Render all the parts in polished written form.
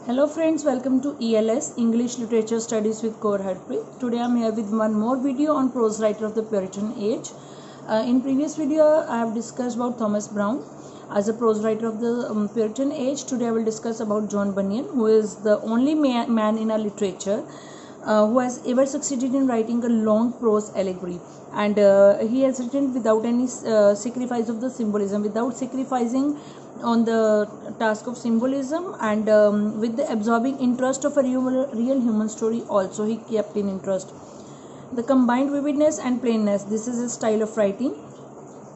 Hello friends, welcome to ELS English Literature Studies with Kaur Harpreet. Today I am here with one more video on prose writer of the Puritan age. In previous video I have discussed about Thomas Browne as a prose writer of the Puritan age. Today I will discuss about John Bunyan, who is the only man in our literature who has ever succeeded in writing a long prose allegory, and he has written without any sacrifice of the symbolism, without sacrificing on the task of symbolism, and with the absorbing interest of a real human story also he kept in interest. The combined vividness and plainness, this is his style of writing,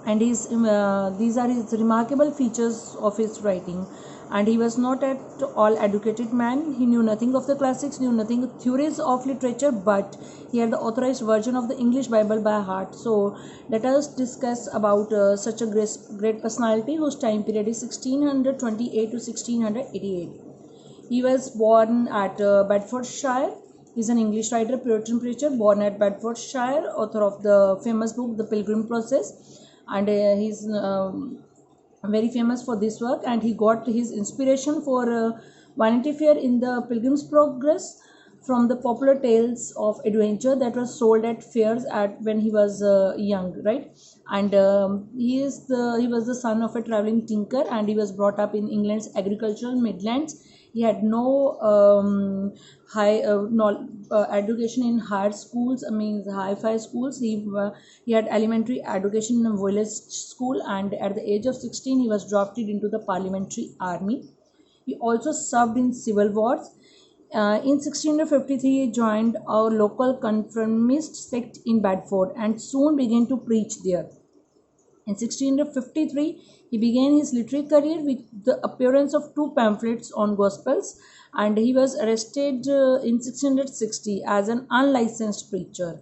and these are his remarkable features of his writing. And he was not at all educated man. He knew nothing of the classics, knew nothing of theories of literature, but he had the authorized version of the English Bible by heart. So let us discuss about such a great personality whose time period is 1628 to 1688. He was born at Bedfordshire. He is an English writer, Puritan preacher, born at Bedfordshire, author of the famous book The Pilgrim Process, and he's very famous for this work. And he got his inspiration for Vanity Fair in the Pilgrim's Progress from the popular tales of adventure that was sold at fairs at when he was young, right? And he was the son of a traveling tinker, and he was brought up in England's agricultural Midlands. He had no high education in higher schools, I mean high-fi schools. He had elementary education in a village school, and at the age of 16 he was drafted into the parliamentary army. He also served in civil wars. In 1653 he joined a local conformist sect in Bedford and soon began to preach there. In 1653, he began his literary career with the appearance of two pamphlets on Gospels, and he was arrested in 1660 as an unlicensed preacher.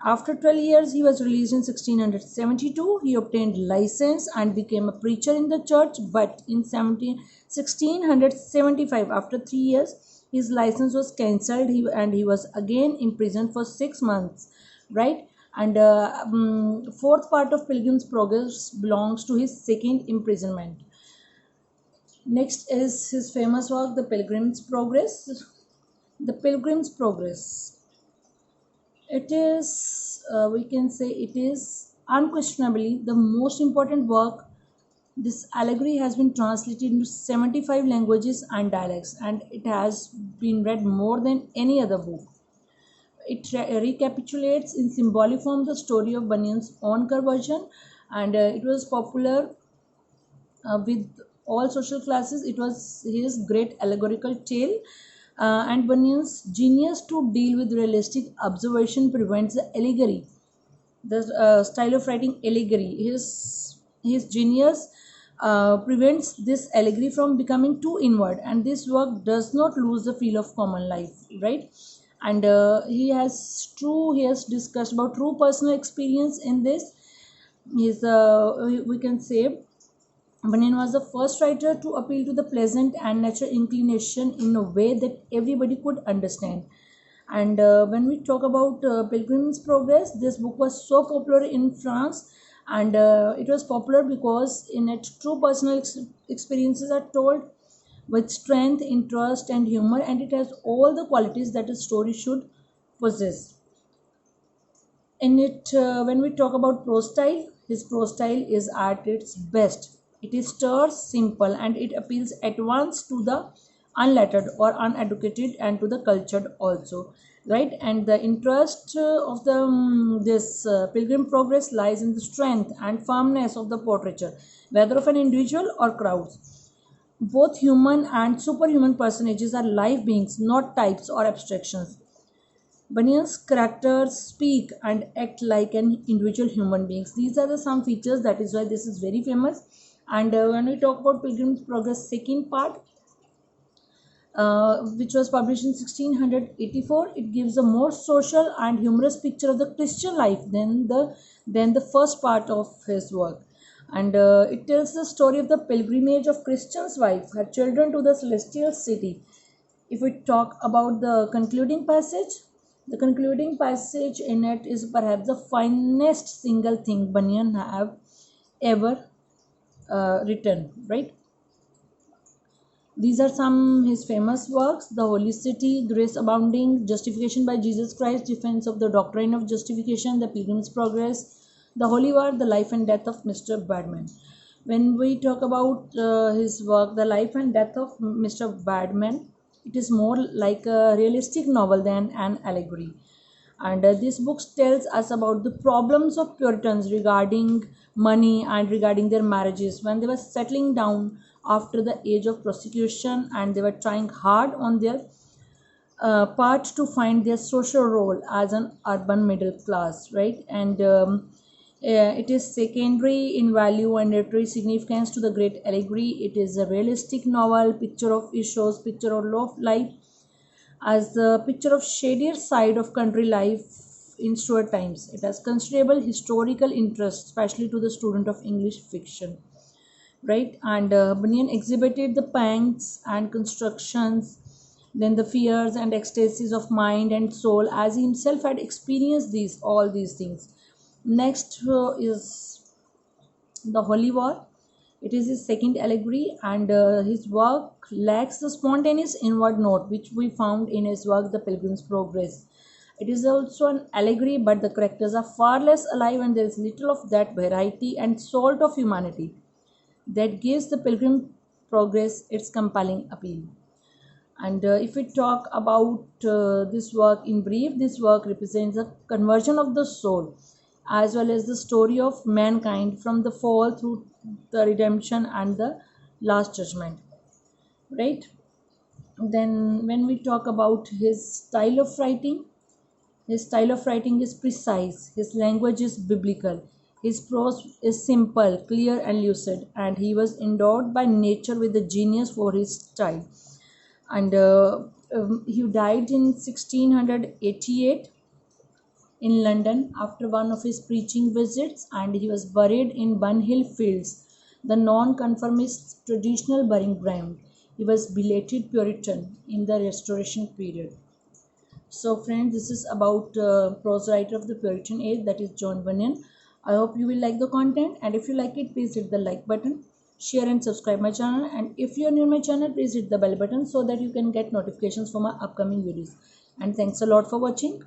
After 12 years, he was released in 1672. He obtained license and became a preacher in the church, but in 1675, after 3 years, his license was cancelled and he was again imprisoned for 6 months, right? And fourth part of Pilgrim's Progress belongs to his second imprisonment. Next is his famous work, The Pilgrim's Progress. The Pilgrim's Progress. It is, we can say, it is unquestionably the most important work. This allegory has been translated into 75 languages and dialects, and it has been read more than any other book. It recapitulates in symbolic form the story of Bunyan's own conversion, and it was popular with all social classes. It was his great allegorical tale, and Bunyan's genius to deal with realistic observation prevents the allegory. The style of writing allegory, his genius prevents this allegory from becoming too inward, and this work does not lose the feel of common life, right? And he has discussed about true personal experience in this. We can say Bunyan was the first writer to appeal to the pleasant and natural inclination in a way that everybody could understand. And when we talk about Pilgrim's Progress, this book was so popular in France, and it was popular because in it true personal experiences are told with strength, interest, and humor, and it has all the qualities that a story should possess. In it, when we talk about prose style, his prose style is at its best. It is terse, simple, and it appeals at once to the unlettered or uneducated and to the cultured also, right? And the interest of the this Pilgrim Progress lies in the strength and firmness of the portraiture, whether of an individual or crowds. Both human and superhuman personages are live beings, not types or abstractions. Bunyan's characters speak and act like an individual human beings. These are the some features, that is why this is very famous. And when we talk about Pilgrim's Progress second part, which was published in 1684, it gives a more social and humorous picture of the Christian life than the first part of his work. And it tells the story of the pilgrimage of Christian's wife, her children to the celestial city. If we talk about the concluding passage in it is perhaps the finest single thing Bunyan have ever written, right? These are some his famous works: The Holy City, Grace Abounding, Justification by Jesus Christ, Defense of the Doctrine of Justification, The Pilgrim's Progress, The Holy War, The Life and Death of Mr. Badman. When we talk about his work, The Life and Death of Mr. Badman, it is more like a realistic novel than an allegory. And this book tells us about the problems of Puritans regarding money and regarding their marriages when they were settling down after the age of prosecution, and they were trying hard on their part to find their social role as an urban middle class, right? And it is secondary in value and literary significance to the great allegory. It is a realistic novel, picture of issues, picture of life as the picture of shadier side of country life in Stuart times. It has considerable historical interest, especially to the student of English fiction, right? And Bunyan exhibited the pangs and constructions, then the fears and ecstasies of mind and soul, as he himself had experienced all these things. Next is The Holy War. It is his second allegory, and his work lacks the spontaneous inward note which we found in his work The Pilgrim's Progress. It is also an allegory, but the characters are far less alive, and there is little of that variety and salt of humanity that gives The Pilgrim's Progress its compelling appeal. And if we talk about this work in brief, this work represents a conversion of the soul as well as the story of mankind from the fall through the redemption and the last judgment, right? Then when we talk about his style of writing is precise, his language is biblical, his prose is simple, clear and lucid, and he was endowed by nature with a genius for his style. And he died in 1688 in London after one of his preaching visits, and he was buried in Bunhill Fields, the non-conformist traditional burying ground. He was belated Puritan in the Restoration period. So, friends, this is about prose writer of the Puritan age, that is John Bunyan. I hope you will like the content, and if you like it, please hit the like button, share and subscribe my channel. And if you are new to my channel, please hit the bell button so that you can get notifications for my upcoming videos. And thanks a lot for watching.